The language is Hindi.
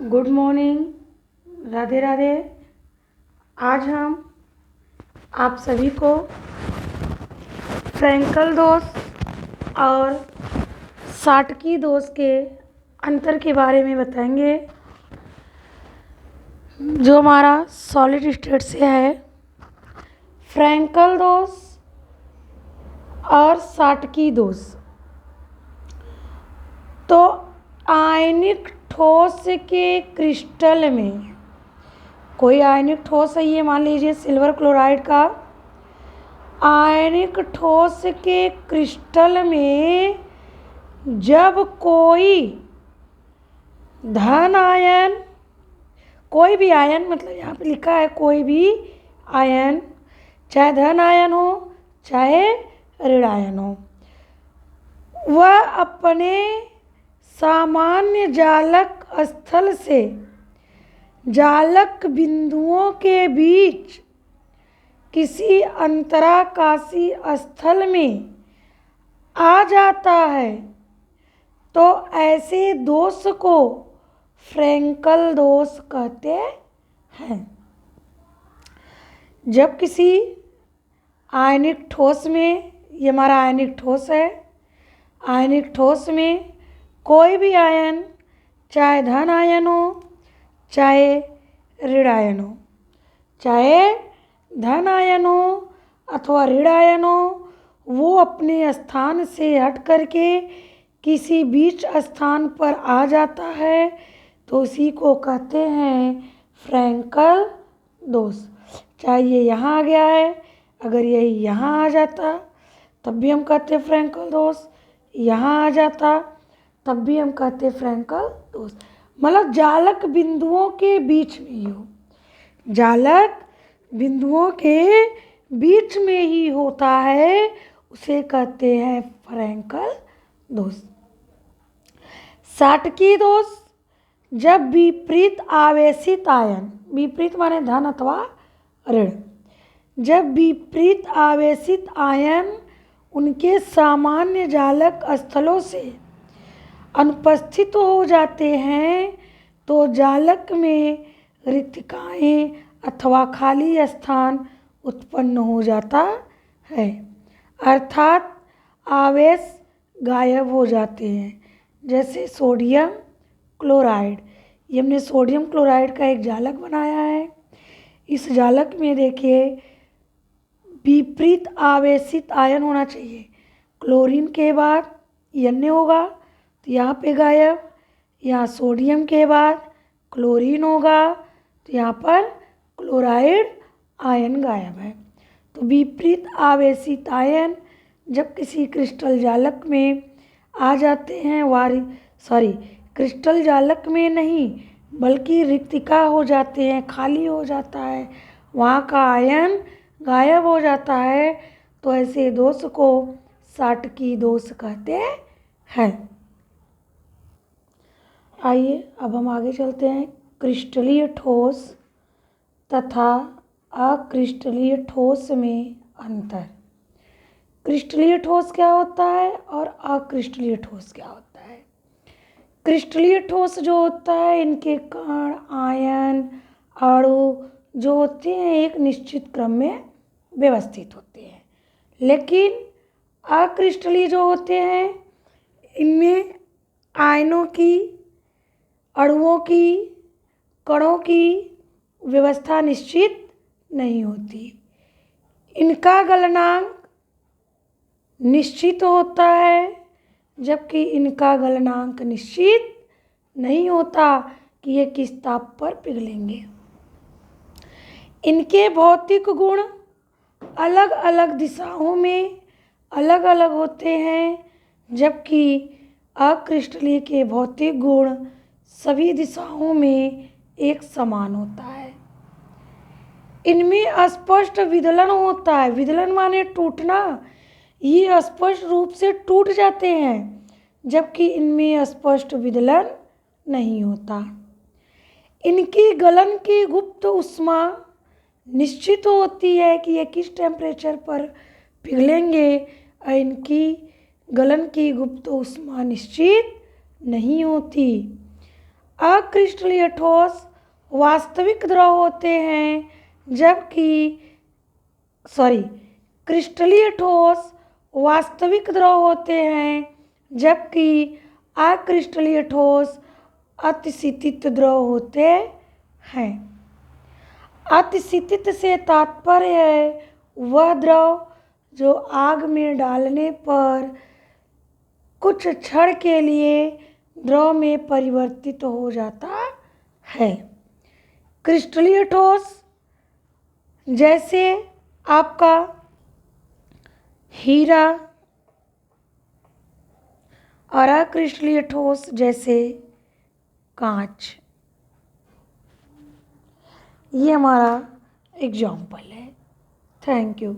Good morning, Radhe Radhe. आज हम आप सभी को फ्रैंकल दोष और शाटकी दोष के अंतर के बारे में बताएंगे। जो हमारा सॉलिड स्टेट से है, फ्रैंकल दोष और शाटकी दोष। तो आयनिक ठोस के क्रिस्टल में, कोई आयनिक ठोस है, ये मान लीजिए सिल्वर क्लोराइड का। आयनिक ठोस के क्रिस्टल में जब कोई धन आयन, कोई भी आयन, मतलब यहाँ पे लिखा है कोई भी आयन, चाहे धन आयन हो चाहे ऋण आयन हो, वह अपने सामान्य जालक स्थल से जालक बिंदुओं के बीच किसी अंतराकाशी स्थल में आ जाता है, तो ऐसे दोष को फ्रैंकल दोष कहते हैं। जब किसी आयनिक ठोस में, ये हमारा आयनिक ठोस है, आयनिक ठोस में कोई भी आयन, चाहे धन आयन हो चाहे ऋण आयन हो, चाहे धन आयन हो अथवा ऋण आयन हो, वो अपने स्थान से हट करके किसी बीच स्थान पर आ जाता है, तो उसी को कहते हैं फ्रैंकल दोष। चाहे ये यहाँ आ गया है, अगर यही यहाँ आ जाता तब भी हम कहते फ्रैंकल दोष, यहाँ आ जाता तब भी हम कहते फ्रैंकल दोष। मतलब जालक बिंदुओं के बीच में ही हो, जालक बिंदुओं के बीच में ही होता है, उसे कहते हैं फ्रैंकल दोष। शाटकी दोष, जब विपरीत आवेशित आयन, विपरीत माने धन अथवा ऋण, जब विपरीत आवेशित आयन उनके सामान्य जालक स्थलों से अनुपस्थित हो जाते हैं, तो जालक में रिक्तिकाएं अथवा खाली स्थान उत्पन्न हो जाता है, अर्थात आवेश गायब हो जाते हैं। जैसे सोडियम क्लोराइड, ये हमने सोडियम क्लोराइड का एक जालक बनाया है। इस जालक में देखिए विपरीत आवेशित आयन होना चाहिए, क्लोरीन के बाद एन होगा तो यहाँ पे गायब, यहाँ सोडियम के बाद क्लोरीन होगा तो यहाँ पर क्लोराइड आयन गायब है। तो विपरीत आवेशित आयन जब किसी क्रिस्टल जालक में आ जाते हैं, क्रिस्टल जालक में नहीं बल्कि रिक्तिका हो जाते हैं, खाली हो जाता है, वहाँ का आयन गायब हो जाता है, तो ऐसे दोष को शाटकी दोष कहते हैं। आइए अब हम आगे चलते हैं। क्रिस्टलीय ठोस तथा अक्रिस्टलीय ठोस में अंतर। क्रिस्टलीय ठोस क्या होता है और अक्रिस्टलीय ठोस क्या होता है? क्रिस्टलीय ठोस जो होता है, इनके कण, आयन, अणु जो होते हैं एक निश्चित क्रम में व्यवस्थित होते हैं, लेकिन अक्रिस्टलीय जो होते हैं इनमें आयनों की, अणुओं की, कणों की व्यवस्था निश्चित नहीं होती। इनका गलनांक निश्चित होता है, जबकि इनका गलनांक निश्चित नहीं होता कि ये किस ताप पर पिघलेंगे। इनके भौतिक गुण अलग अलग दिशाओं में अलग अलग होते हैं, जबकि अक्रिस्टलीय के भौतिक गुण सभी दिशाओं में एक समान होता है। इनमें स्पष्ट विदलन होता है, विदलन माने टूटना, ये स्पष्ट रूप से टूट जाते हैं, जबकि इनमें स्पष्ट विदलन नहीं होता। इनकी गलन की गुप्त ऊष्मा निश्चित होती है कि ये किस टेम्परेचर पर पिघलेंगे, और इनकी गलन की गुप्त ऊष्मा निश्चित नहीं होती। अक्रिस्टलीय ठोस वास्तविक द्रव होते हैं, जबकि क्रिस्टलीय ठोस वास्तविक द्रव होते हैं, जबकि अक्रिस्टलीय ठोस अतिशीतित द्रव होते हैं। अतिशीतित से तात्पर्य है वह द्रव जो आग में डालने पर कुछ क्षण के लिए द्रव में परिवर्तित हो जाता है। क्रिस्टलीय ठोस जैसे आपका हीरा और अक्रिस्टलीय ठोस जैसे कांच। ये हमारा एग्जाम्पल है। Thank you.